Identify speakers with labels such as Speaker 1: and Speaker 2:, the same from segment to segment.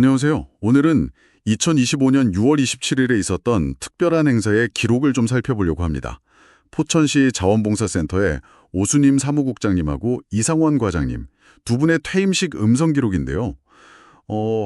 Speaker 1: 안녕하세요. 오늘은 2025년 6월 27일에 있었던 특별한 행사의 기록을 좀 살펴보려고 합니다. 포천시 자원봉사센터의 오수님 사무국장님하고 이상원 과장님, 두 분의 퇴임식 음성 기록인데요.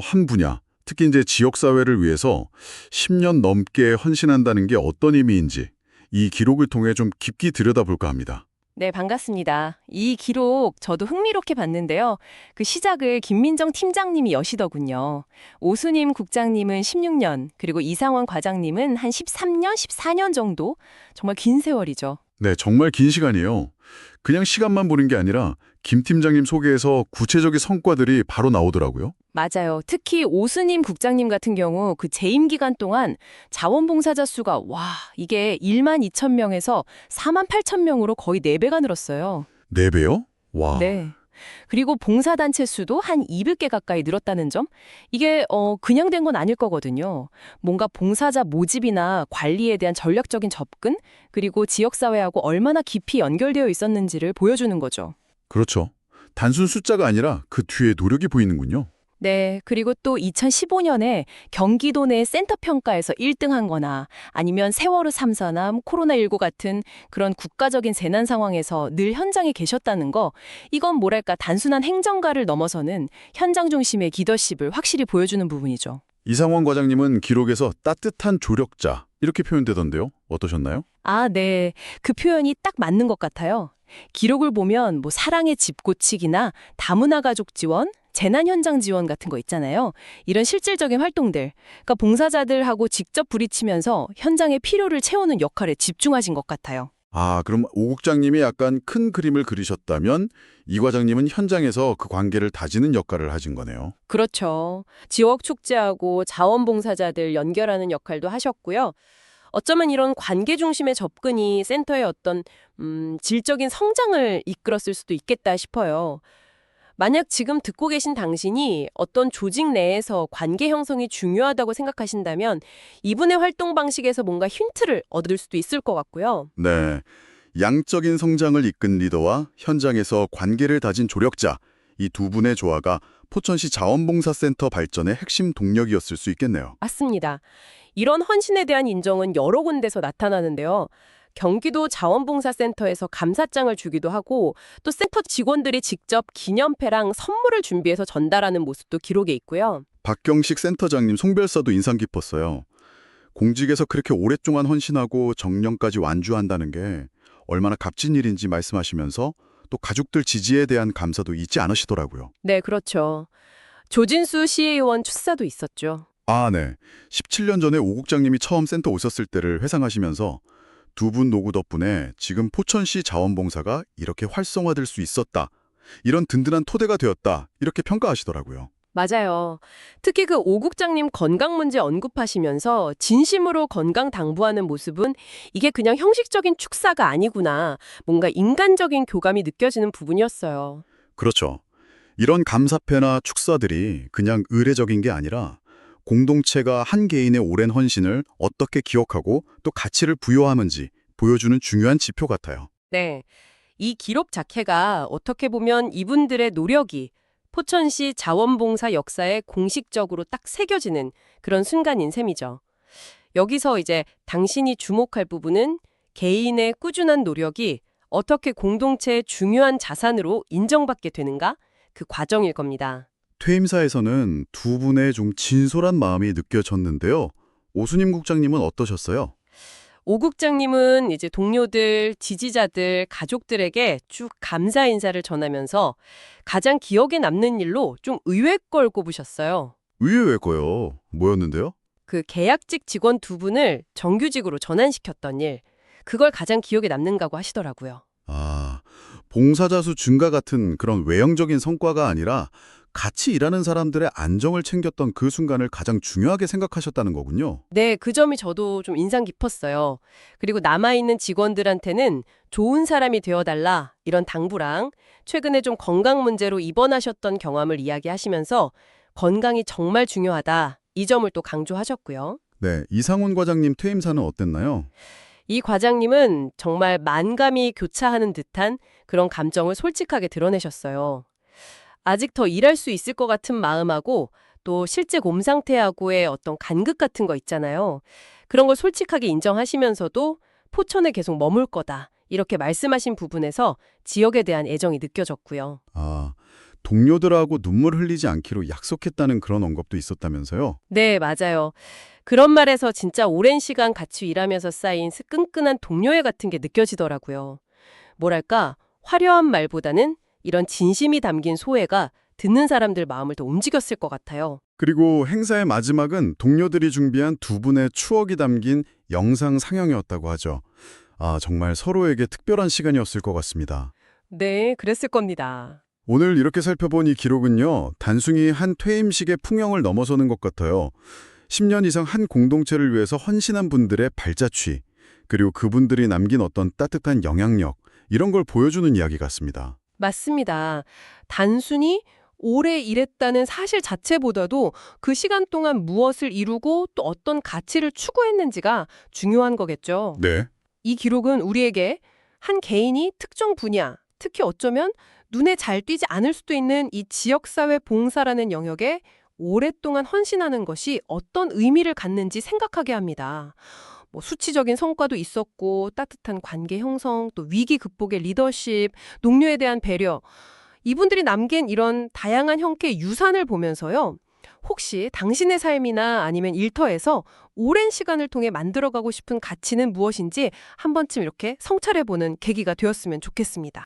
Speaker 1: 한 분야, 특히 이제 지역사회를 위해서 10년 넘게 헌신한다는 게 어떤 의미인지 이 기록을 통해 좀 깊이 들여다볼까 합니다.
Speaker 2: 네, 반갑습니다. 이 기록 저도 흥미롭게 봤는데요. 그 시작을 김민정 팀장님이 여시더군요. 오수님 국장님은 16년, 그리고 이상원 과장님은 한 13년, 14년 정도? 정말 긴 세월이죠.
Speaker 1: 네, 정말 긴 시간이에요. 그냥 시간만 보는 게 아니라 김 팀장님 소개에서 구체적인 성과들이 바로 나오더라고요.
Speaker 2: 맞아요. 특히 오수님 국장님 같은 경우 그 재임 기간 동안 자원봉사자 수가 이게 1만 2천 명에서 4만 8천 명으로 거의 4배가 늘었어요.
Speaker 1: 네 배요? 와.
Speaker 2: 네. 그리고 봉사단체 수도 한 200개 가까이 늘었다는 점? 이게 그냥 된 건 아닐 거거든요. 뭔가 봉사자 모집이나 관리에 대한 전략적인 접근, 그리고 지역사회하고 얼마나 깊이 연결되어 있었는지를 보여주는 거죠.
Speaker 1: 그렇죠. 단순 숫자가 아니라 그 뒤에 노력이 보이는군요.
Speaker 2: 네, 그리고 또 2015년에 경기도 내 센터 평가에서 1등한 거나 아니면 세월호 3사나 코로나19 같은 그런 국가적인 재난 상황에서 늘 현장에 계셨다는 거, 이건 뭐랄까 단순한 행정가를 넘어서는 현장 중심의 리더십을 확실히 보여주는 부분이죠.
Speaker 1: 이상원 과장님은 기록에서 따뜻한 조력자 이렇게 표현되던데요. 어떠셨나요?
Speaker 2: 아, 네. 그 표현이 딱 맞는 것 같아요. 기록을 보면 뭐 사랑의 집고치기나 다문화 가족 지원, 재난 현장 지원 같은 거 있잖아요. 이런 실질적인 활동들. 그러니까 봉사자들하고 직접 부딪히면서 현장의 필요를 채우는 역할에 집중하신 것 같아요.
Speaker 1: 아, 그럼 오 국장님이 약간 큰 그림을 그리셨다면 이 과장님은 현장에서 그 관계를 다지는 역할을 하신 거네요.
Speaker 2: 그렇죠. 지역 축제하고 자원봉사자들 연결하는 역할도 하셨고요. 어쩌면 이런 관계 중심의 접근이 센터의 어떤 질적인 성장을 이끌었을 수도 있겠다 싶어요. 만약 지금 듣고 계신 당신이 어떤 조직 내에서 관계 형성이 중요하다고 생각하신다면 이분의 활동 방식에서 뭔가 힌트를 얻을 수도 있을 것 같고요.
Speaker 1: 네. 양적인 성장을 이끈 리더와 현장에서 관계를 다진 조력자, 이 두 분의 조화가 포천시 자원봉사센터 발전의 핵심 동력이었을 수 있겠네요.
Speaker 2: 맞습니다. 이런 헌신에 대한 인정은 여러 군데서 나타나는데요. 경기도 자원봉사센터에서 감사장을 주기도 하고 또 센터 직원들이 직접 기념패랑 선물을 준비해서 전달하는 모습도 기록에 있고요.
Speaker 1: 박경식 센터장님 송별사도 인상 깊었어요. 공직에서 그렇게 오랫동안 헌신하고 정년까지 완주한다는 게 얼마나 값진 일인지 말씀하시면서 또 가족들 지지에 대한 감사도 잊지 않으시더라고요.
Speaker 2: 네, 그렇죠. 조진수 시의원 출사도 있었죠.
Speaker 1: 아, 네. 17년 전에 오 국장님이 처음 센터 오셨을 때를 회상하시면서 두 분 노구 덕분에 지금 포천시 자원봉사가 이렇게 활성화될 수 있었다. 이런 든든한 토대가 되었다. 이렇게 평가하시더라고요.
Speaker 2: 맞아요. 특히 그 오 국장님 건강 문제 언급하시면서 진심으로 건강 당부하는 모습은 이게 그냥 형식적인 축사가 아니구나. 뭔가 인간적인 교감이 느껴지는 부분이었어요.
Speaker 1: 그렇죠. 이런 감사패나 축사들이 그냥 의례적인 게 아니라 공동체가 한 개인의 오랜 헌신을 어떻게 기억하고 또 가치를 부여하는지 보여주는 중요한 지표 같아요.
Speaker 2: 네. 이 기록 자체가 어떻게 보면 이분들의 노력이 포천시 자원봉사 역사에 공식적으로 딱 새겨지는 그런 순간인 셈이죠. 여기서 이제 당신이 주목할 부분은 개인의 꾸준한 노력이 어떻게 공동체의 중요한 자산으로 인정받게 되는가? 그 과정일 겁니다.
Speaker 1: 퇴임사에서는 두 분의 좀 진솔한 마음이 느껴졌는데요. 오수님 국장님은 어떠셨어요?
Speaker 2: 오 국장님은 이제 동료들, 지지자들, 가족들에게 쭉 감사 인사를 전하면서 가장 기억에 남는 일로 좀 의외 걸 꼽으셨어요.
Speaker 1: 의외일거요. 뭐였는데요?
Speaker 2: 그 계약직 직원 두 분을 정규직으로 전환시켰던 일, 그걸 가장 기억에 남는다고 하시더라고요.
Speaker 1: 아, 봉사자 수 증가 같은 그런 외형적인 성과가 아니라 같이 일하는 사람들의 안정을 챙겼던 그 순간을 가장 중요하게 생각하셨다는 거군요.
Speaker 2: 네, 그 점이 저도 좀 인상 깊었어요. 그리고 남아있는 직원들한테는 좋은 사람이 되어달라 이런 당부랑 최근에 좀 건강 문제로 입원하셨던 경험을 이야기하시면서 건강이 정말 중요하다 이 점을 또 강조하셨고요.
Speaker 1: 네, 이상훈 과장님 퇴임사는 어땠나요?
Speaker 2: 이 과장님은 정말 만감이 교차하는 듯한 그런 감정을 솔직하게 드러내셨어요. 아직 더 일할 수 있을 것 같은 마음하고 또 실제 몸 상태하고의 어떤 간극 같은 거 있잖아요. 그런 걸 솔직하게 인정하시면서도 포천에 계속 머물 거다. 이렇게 말씀하신 부분에서 지역에 대한 애정이 느껴졌고요.
Speaker 1: 아, 동료들하고 눈물 흘리지 않기로 약속했다는 그런 언급도 있었다면서요?
Speaker 2: 네, 맞아요. 그런 말에서 진짜 오랜 시간 같이 일하면서 쌓인 끈끈한 동료애 같은 게 느껴지더라고요. 뭐랄까, 화려한 말보다는 이런 진심이 담긴 소회가 듣는 사람들 마음을 더 움직였을 것 같아요.
Speaker 1: 그리고 행사의 마지막은 동료들이 준비한 두 분의 추억이 담긴 영상 상영이었다고 하죠. 아, 정말 서로에게 특별한 시간이었을 것 같습니다.
Speaker 2: 네, 그랬을 겁니다.
Speaker 1: 오늘 이렇게 살펴본 이 기록은요, 단순히 한 퇴임식의 풍경을 넘어서는 것 같아요. 10년 이상 한 공동체를 위해서 헌신한 분들의 발자취, 그리고 그분들이 남긴 어떤 따뜻한 영향력, 이런 걸 보여주는 이야기 같습니다.
Speaker 2: 맞습니다. 단순히 오래 일했다는 사실 자체보다도 그 시간 동안 무엇을 이루고 또 어떤 가치를 추구했는지가 중요한 거겠죠.
Speaker 1: 네.
Speaker 2: 이 기록은 우리에게 한 개인이 특정 분야, 특히 어쩌면 눈에 잘 띄지 않을 수도 있는 이 지역사회 봉사라는 영역에 오랫동안 헌신하는 것이 어떤 의미를 갖는지 생각하게 합니다. 뭐 수치적인 성과도 있었고 따뜻한 관계 형성, 또 위기 극복의 리더십, 동료에 대한 배려. 이분들이 남긴 이런 다양한 형태의 유산을 보면서요. 혹시 당신의 삶이나 아니면 일터에서 오랜 시간을 통해 만들어가고 싶은 가치는 무엇인지 한 번쯤 이렇게 성찰해보는 계기가 되었으면 좋겠습니다.